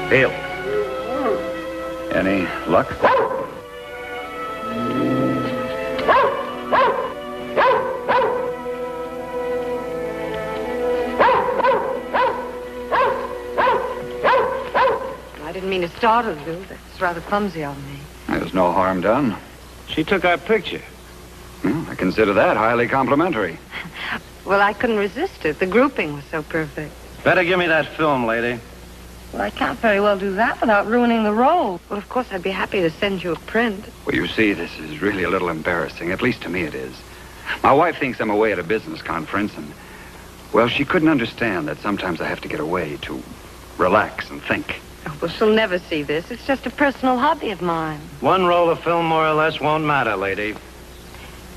Heel. Any luck? I didn't mean to startle you. That's rather clumsy of me. There's no harm done. She took our picture. Well, I consider that highly complimentary. Well, I couldn't resist it. The grouping was so perfect. Better give me that film, lady. Well, I can't very well do that without ruining the role. Well, of course, I'd be happy to send you a print. Well, you see, this is really a little embarrassing. At least to me it is. My wife thinks I'm away at a business conference, and, well, she couldn't understand that sometimes I have to get away to relax and think. Oh, well, she'll never see this. It's just a personal hobby of mine. One roll of film, more or less, won't matter, lady.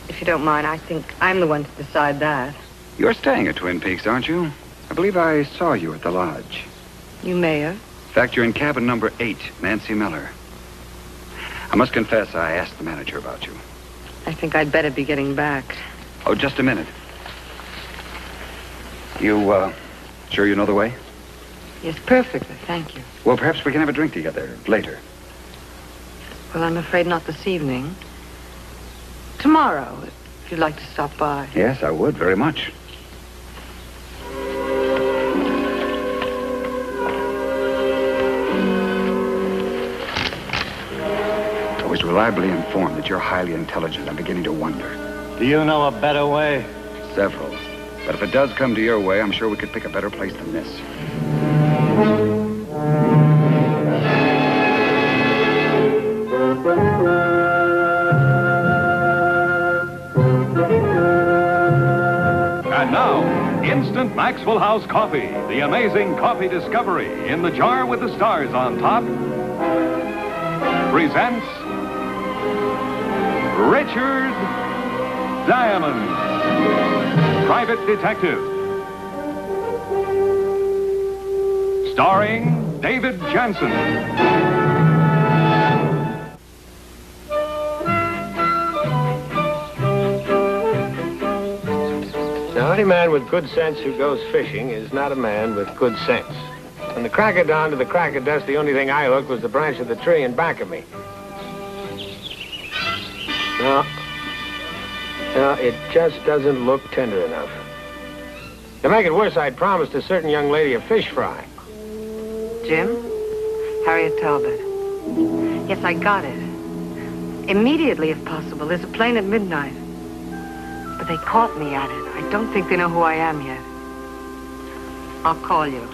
If you don't mind, I think I'm the one to decide that. You're staying at Twin Peaks, aren't you? I believe I saw you at the lodge. You may have. In fact, you're in cabin number 8, Nancy Miller. I must confess, I asked the manager about you. I think I'd better be getting back. Oh, just a minute. You, sure you know the way? Yes, perfectly, thank you. Well, perhaps we can have a drink together later. Well, I'm afraid not this evening. Tomorrow, if you'd like to stop by. Yes, I would, very much. I was reliably informed that you're highly intelligent. I'm beginning to wonder. Do you know a better way? Several. But if it does come to your way, I'm sure we could pick a better place than this. And now, Instant Maxwell House Coffee, the amazing coffee discovery in the jar with the stars on top, presents Richard Diamond, Private Detective. Starring David Janssen. Now, any man with good sense who goes fishing is not a man with good sense. When the cracker dawn to the crack of dust, the only thing I hooked was the branch of the tree in back of me. No, it just doesn't look tender enough. To make it worse, I'd promised a certain young lady a fish fry. Jim? Harriet Talbot. Yes, I got it. Immediately, if possible. There's a plane at midnight. But they caught me at it. I don't think they know who I am yet. I'll call you.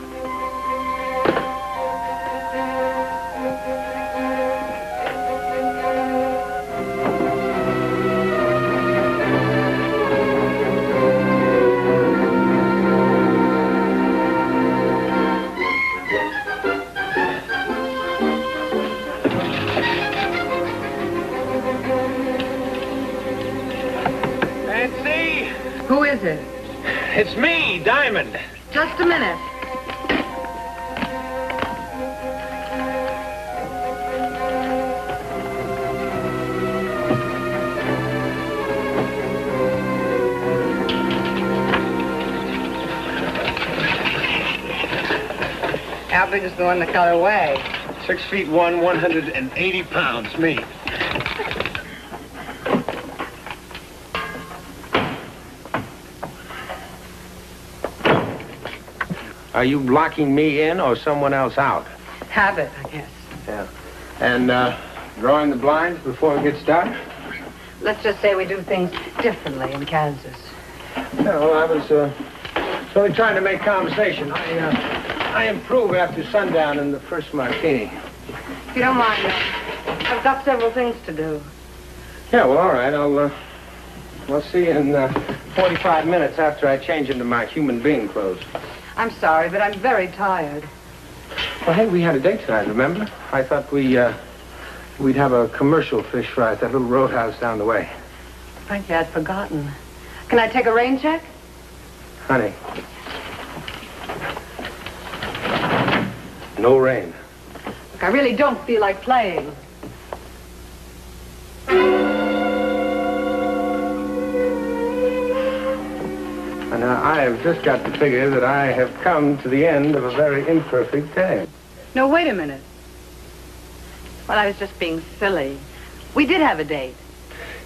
Who is it? It's me, Diamond. Just a minute. How big is the one that got away? 6'1", 180 pounds, me. Are you locking me in or someone else out? Habit, I guess. Yeah. And, drawing the blinds before it gets dark? Let's just say we do things differently in Kansas. Yeah, well, I was, only trying to make conversation. I improve after sundown in the first martini. If you don't mind, I've got several things to do. Yeah, well, all right. I'll see you in 45 minutes after I change into my human being clothes. I'm sorry, but I'm very tired. Well, hey, we had a date tonight, remember? I thought we'd have a commercial fish fry at that little roadhouse down the way. Frankly, I'd forgotten. Can I take a rain check? Honey. No rain. Look, I really don't feel like playing. And I have just got to figure that I have come to the end of a very imperfect day. No, wait a minute. Well, I was just being silly. We did have a date.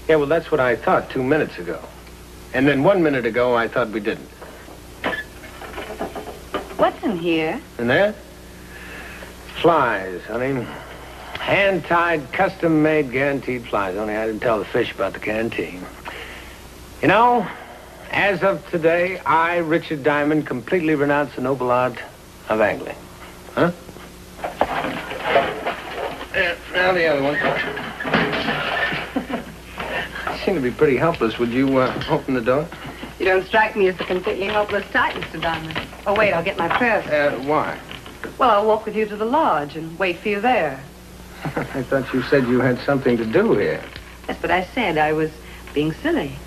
Yeah, well, that's what I thought 2 minutes ago. And then 1 minute ago, I thought we didn't. What's in here? And there? Flies, honey. Hand-tied, custom-made, guaranteed flies. Only I didn't tell the fish about the canteen. You know, as of today, I, Richard Diamond, completely renounce the noble art of angling. Huh? Now the other one. I seem to be pretty helpless. Would you open the door? You don't strike me as the completely helpless type, Mr. Diamond. Oh, wait, I'll get my purse. Why? Well, I'll walk with you to the lodge and wait for you there. I thought you said you had something to do here. That's what I said. I was being silly.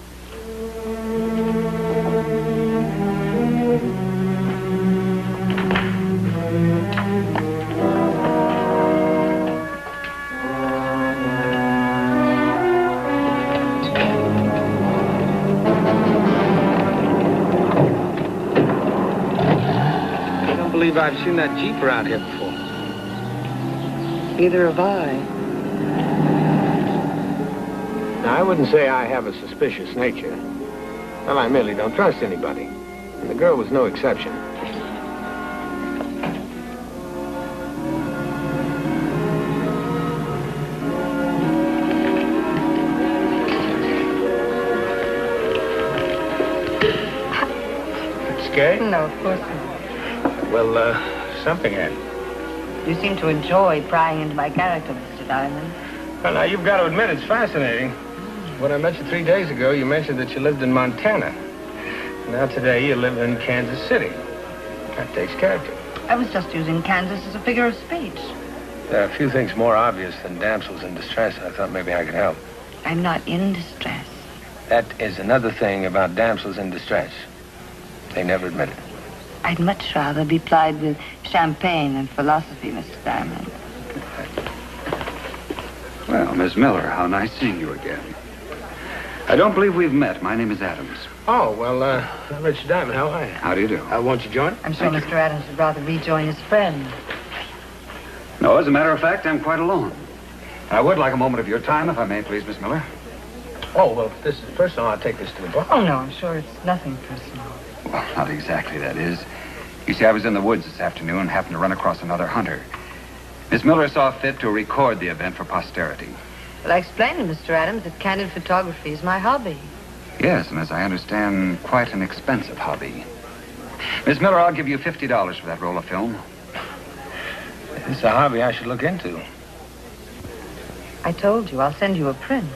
I've seen that Jeep around here before. Neither have I. Now, I wouldn't say I have a suspicious nature. Well, I merely don't trust anybody. And the girl was no exception. Scary? No, of course not. Well, something had. You seem to enjoy prying into my character, Mr. Diamond. Well, now, you've got to admit it's fascinating. When I met you 3 days ago, you mentioned that you lived in Montana. Now today, you live in Kansas City. That takes character. I was just using Kansas as a figure of speech. There are a few things more obvious than damsels in distress. I thought maybe I could help. I'm not in distress. That is another thing about damsels in distress. They never admit it. I'd much rather be plied with champagne and philosophy, Mr. Diamond. Well, Miss Miller, how nice seeing you again. I don't believe we've met. My name is Adams. Oh, well, Richard Diamond, how are you? How do you do? Won't you join? I'm sure Mr. Adams would rather rejoin his friend. No, as a matter of fact, I'm quite alone. I would like a moment of your time, if I may, please, Miss Miller. Oh, well, if this is personal, I'll take this to the bar. Oh, no, I'm sure it's nothing personal. Well, not exactly, that is. You see, I was in the woods this afternoon and happened to run across another hunter. Miss Miller saw fit to record the event for posterity. Well, I explained to Mr. Adams that candid photography is my hobby. Yes, and as I understand, quite an expensive hobby. Miss Miller, I'll give you $50 for that roll of film. It's a hobby I should look into. I told you, I'll send you a print.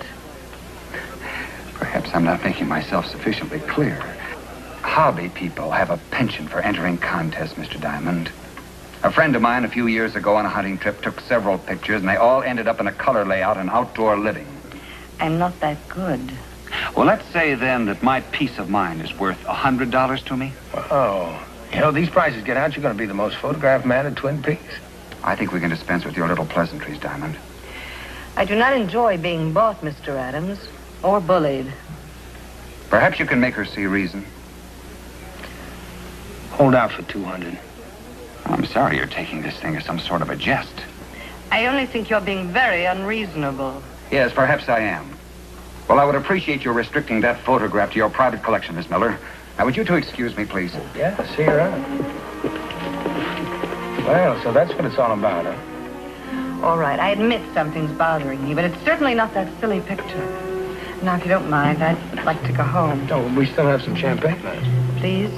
Perhaps I'm not making myself sufficiently clear. Hobby people have a penchant for entering contests, Mr. Diamond. A friend of mine a few years ago on a hunting trip took several pictures, and they all ended up in a color layout and outdoor living. I'm not that good. Well, let's say then that my peace of mind is worth $100 to me. Oh, you know, these prices get out, you're going to be the most photographed man in Twin Peaks. I think we can dispense with your little pleasantries, Diamond. I do not enjoy being bought, Mr. Adams, or bullied. Perhaps you can make her see reason. Hold out for 200. I'm sorry you're taking this thing as some sort of a jest. I only think you're being very unreasonable. Yes, perhaps I am. Well, I would appreciate your restricting that photograph to your private collection, Miss Miller. Now, would you two excuse me, please? Yeah, see you around. Well, so that's what it's all about, huh? All right, I admit something's bothering me, but it's certainly not that silly picture. Now, if you don't mind, I'd like to go home. No, we still have some champagne left. Please?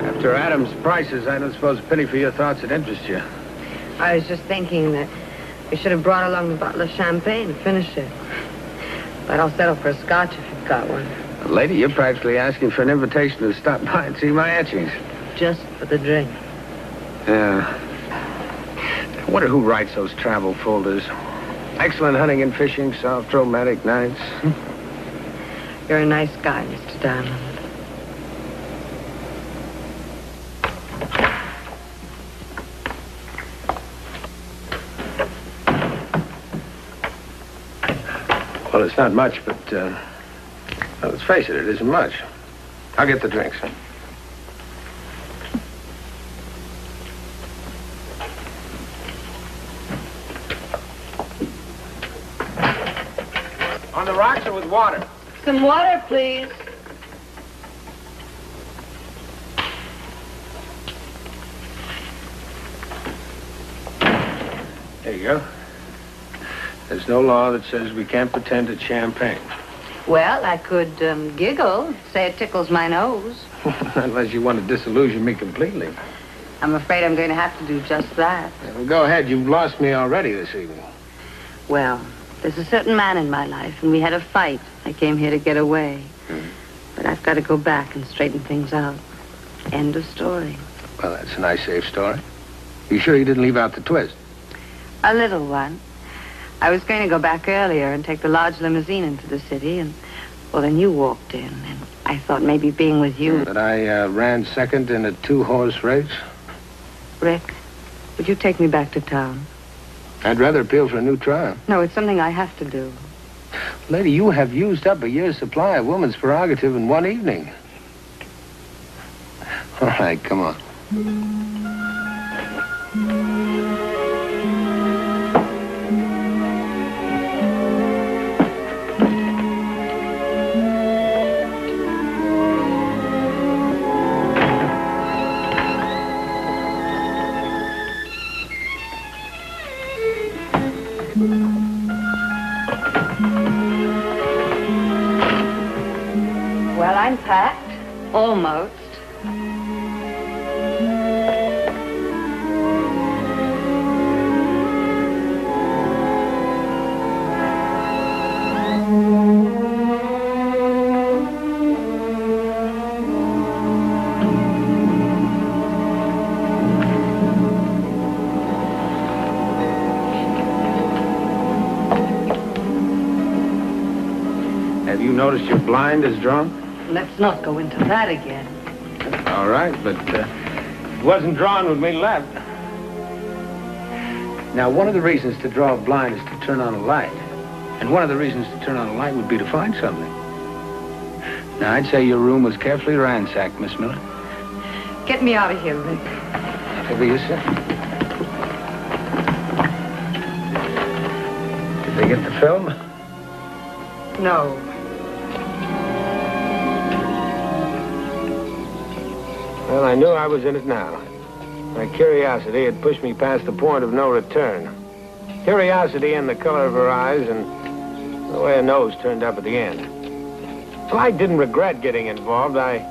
After Adams' prices, I don't suppose a penny for your thoughts would interest you. I was just thinking that we should have brought along a bottle of champagne to finish it. But I'll settle for a scotch if you've got one. Lady, you're practically asking for an invitation to stop by and see my etchings. Just for the drink. Yeah. I wonder who writes those travel folders. Excellent hunting and fishing, soft romantic nights. You're a nice guy, Mr. Diamond. Well, it's not much, but, well, let's face it, it isn't much. I'll get the drinks. On the rocks or with water? Some water, please. There you go. There's no law that says we can't pretend it's champagne. Well, I could giggle, say it tickles my nose. Unless you want to disillusion me completely. I'm afraid I'm going to have to do just that. Yeah, well, go ahead. You've lost me already this evening. Well, there's a certain man in my life, and we had a fight. I came here to get away. But I've got to go back and straighten things out. End of story. Well, that's a nice, safe story. You sure you didn't leave out the twist? A little one. I was going to go back earlier and take the large limousine into the city, and, well, then you walked in, and I thought maybe being with you... That I ran second in a 2-horse race? Rick, would you take me back to town? I'd rather appeal for a new trial. No, it's something I have to do. Lady, you have used up a year's supply of woman's prerogative in one evening. All right, come on. Well, I'm packed. Almost. Have you noticed your blind is drawn? Let's not go into that again. All right, but it wasn't drawn with me left. Now, one of the reasons to draw a blind is to turn on a light. And one of the reasons to turn on a light would be to find something. Now, I'd say your room was carefully ransacked, Miss Miller. Get me out of here, Rick. Whatever you say. Did they get the film? No. Well, I knew I was in it now. My curiosity had pushed me past the point of no return. Curiosity in the color of her eyes and the way her nose turned up at the end. Well, I didn't regret getting involved. I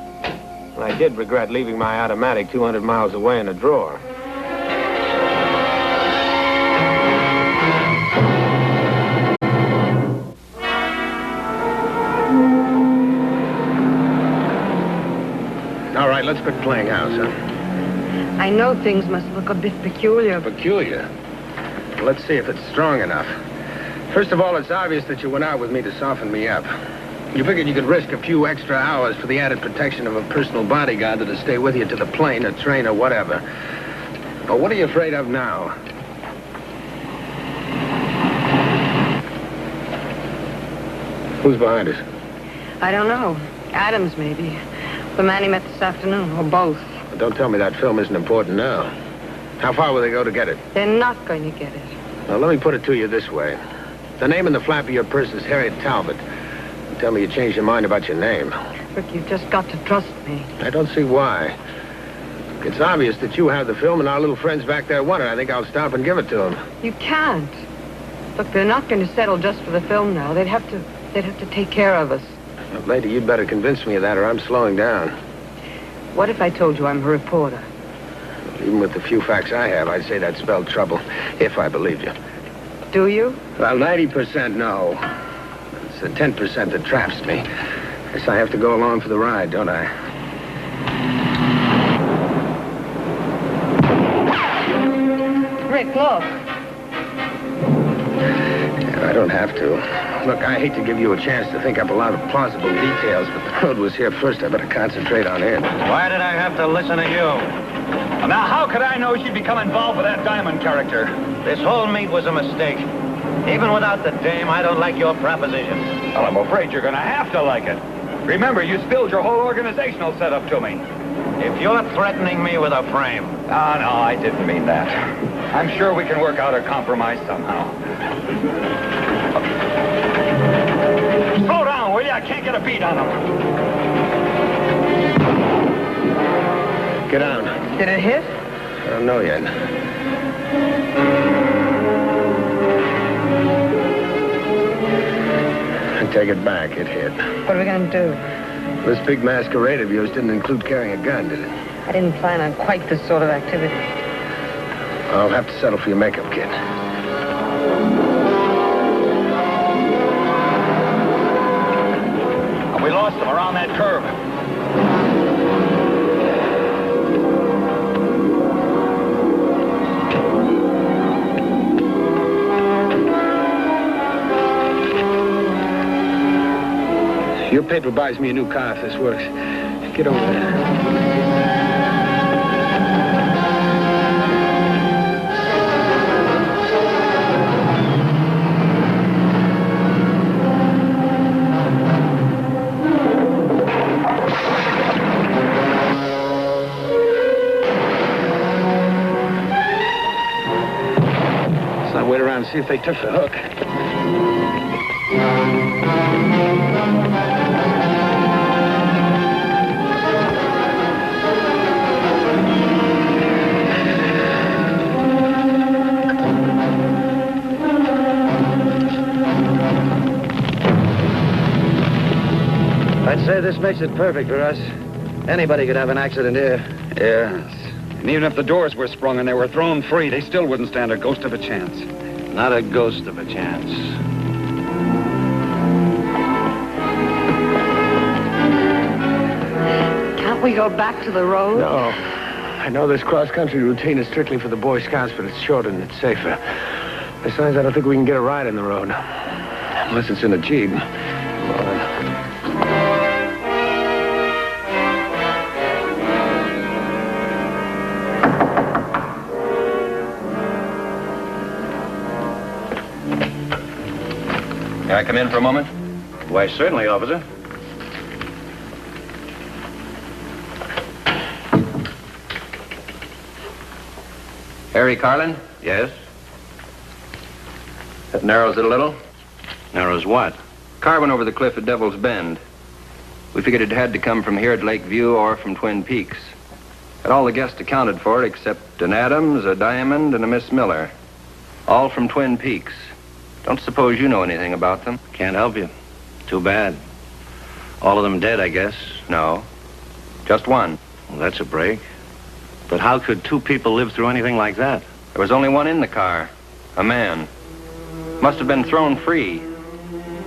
did regret leaving my automatic 200 miles away in a drawer. All right, let's quit playing house, huh? I know things must look a bit peculiar. Peculiar? Well, let's see if it's strong enough. First of all, it's obvious that you went out with me to soften me up. You figured you could risk a few extra hours for the added protection of a personal bodyguard that'll stay with you to the plane or train or whatever. But what are you afraid of now? Who's behind us? I don't know. Adams, maybe. The man he met this afternoon, or both. Well, don't tell me that film isn't important now. How far will they go to get it? They're not going to get it. Now, let me put it to you this way. The name in the flap of your purse is Harriet Talbot. Tell me you changed your mind about your name. Rick, you've just got to trust me. I don't see why. It's obvious that you have the film and our little friends back there want it. I think I'll stop and give it to them. You can't. Look, they're not going to settle just for the film now. They'd have to take care of us. Well, lady, you'd better convince me of that or I'm slowing down. What if I told you I'm a reporter? Even with the few facts I have, I'd say that spelled trouble, if I believed you. Do you? Well, 90% no. It's the 10% that traps me. Guess I have to go along for the ride, don't I? Rick, look. I don't have to. Look, I hate to give you a chance to think up a lot of plausible details, but the road was here first. I better concentrate on it. Why did I have to listen to you? Now, how could I know she'd become involved with that Diamond character? This whole meet was a mistake. Even without the dame, I don't like your proposition. Well, I'm afraid you're going to have to like it. Remember, you spilled your whole organizational setup to me. If you're threatening me with a frame... Oh, no, I didn't mean that. I'm sure we can work out a compromise somehow. Slow down, will you? I can't get a beat on him. Get down. Did it hit? I don't know yet. I take it back. It hit. What are we going to do? This big masquerade of yours didn't include carrying a gun, did it? I didn't plan on quite this sort of activity. I'll have to settle for your makeup kit. We lost him around that curve. Your paper buys me a new car if this works. Get over there. So I wait around and see if they took the hook. I'd say this makes it perfect for us. Anybody could have an accident here. Yes. And even if the doors were sprung and they were thrown free, they still wouldn't stand a ghost of a chance. Not a ghost of a chance. Can't we go back to the road? No. I know this cross-country routine is strictly for the Boy Scouts, but it's shorter and it's safer. Besides, I don't think we can get a ride on the road. Unless it's in a Jeep. Come on. Can I come in for a moment? Why, certainly, officer. Harry Carlin? Yes? That narrows it a little. Narrows what? Car went over the cliff at Devil's Bend. We figured it had to come from here at Lakeview or from Twin Peaks. Had all the guests accounted for it except an Adams, a Diamond, and a Miss Miller. All from Twin Peaks. Don't suppose you know anything about them? Can't help you. Too bad. All of them dead, I guess. No. Just one. Well, that's a break. But how could two people live through anything like that? There was only one in the car. A man. Must have been thrown free.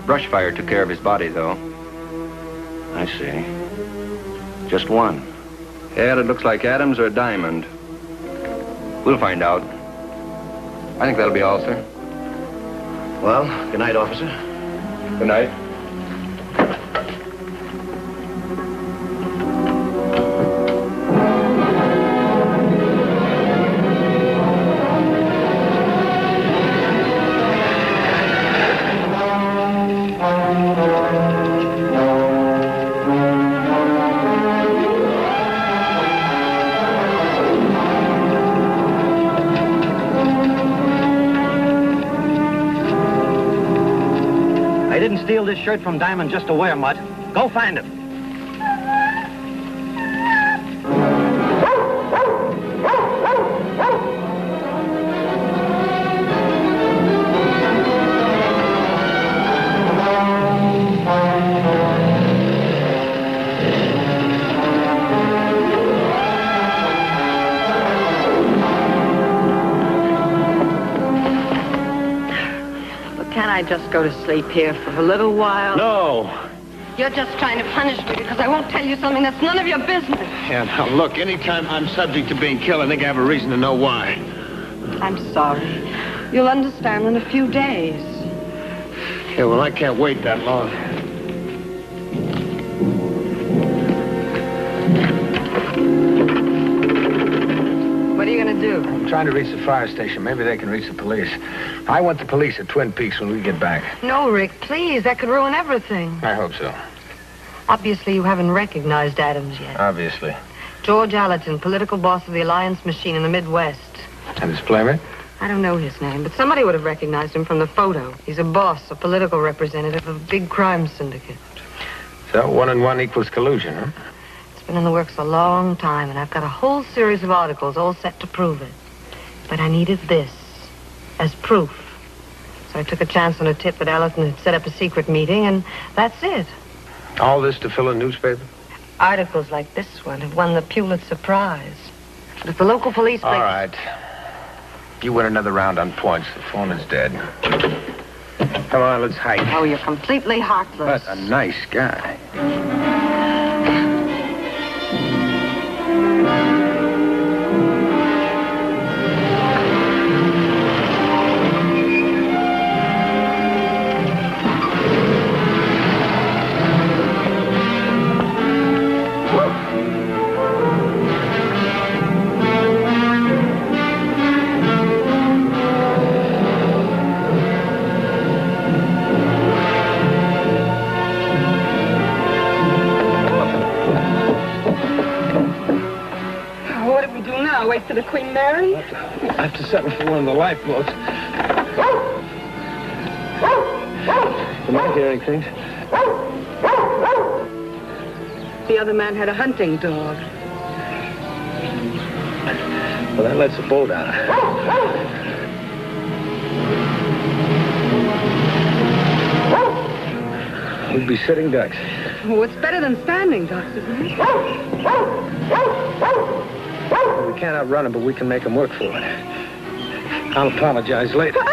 Brush fire took care of his body, though. I see. Just one. Yeah, it looks like Adams or Diamond. We'll find out. I think that'll be all, sir. Well, good night, officer. Good night. I didn't steal this shirt from Diamond just to wear, Mutt. Go find him. Can't I just go to sleep here for a little while? No. You're just trying to punish me because I won't tell you something that's none of your business. Yeah, now, look, anytime I'm subject to being killed, I think I have a reason to know why. I'm sorry. You'll understand in a few days. Yeah, well, I can't wait that long. What What are you going to do? I'm trying to reach the fire station. Maybe they can reach the police. I want the police at Twin Peaks when we get back. No, Rick, please. That could ruin everything. I hope so. Obviously, you haven't recognized Adams yet. Obviously. George Allerton, political boss of the Alliance machine in the Midwest. And his playmate? I don't know his name, but somebody would have recognized him from the photo. He's a boss, a political representative of a big crime syndicate. So 1 and 1 equals collusion, huh? It's been in the works a long time, and I've got a whole series of articles all set to prove it. But I needed this as proof. So I took a chance on a tip that Allerton had set up a secret meeting, and that's it. All this to fill a newspaper? Articles like this one have won the Pulitzer Prize. But if the local police... All right. You win another round on points. The phone is dead. Come on, let's hike. Oh, you're completely heartless. What a nice guy. Wait for the Queen Mary? I have to settle for one of the lifeboats. Am I hearing things? The other man had a hunting dog. Well, that lets the boat out. We'd be sitting ducks. Oh, it's better than standing ducks, isn't it? We can't outrun them, but we can make them work for it. I'll apologize later.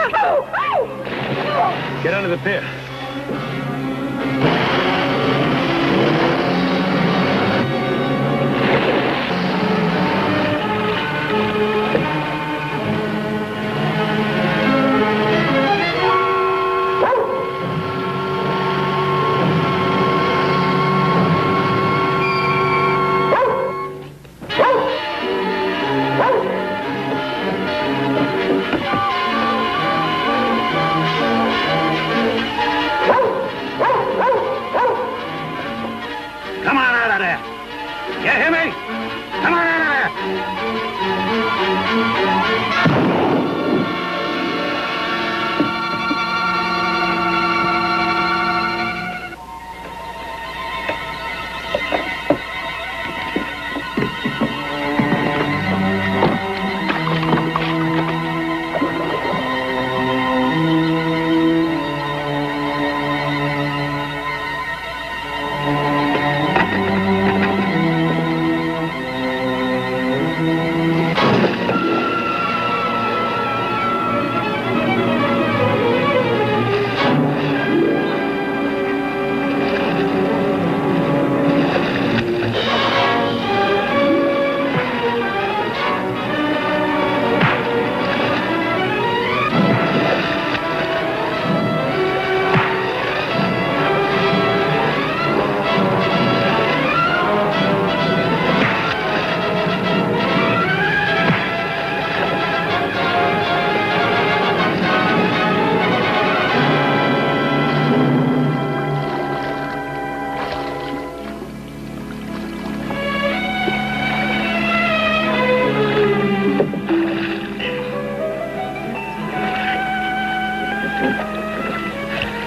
Get under the pier.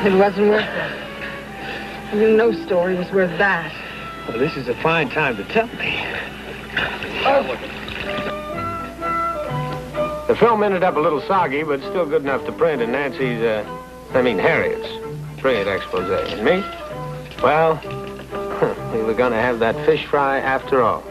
It wasn't worth it. I knew no story was worth that. Well, this is a fine time to tell me. The film ended up a little soggy, but still good enough to print in Harriet's brilliant expose. And me? Well, we were going to have that fish fry after all.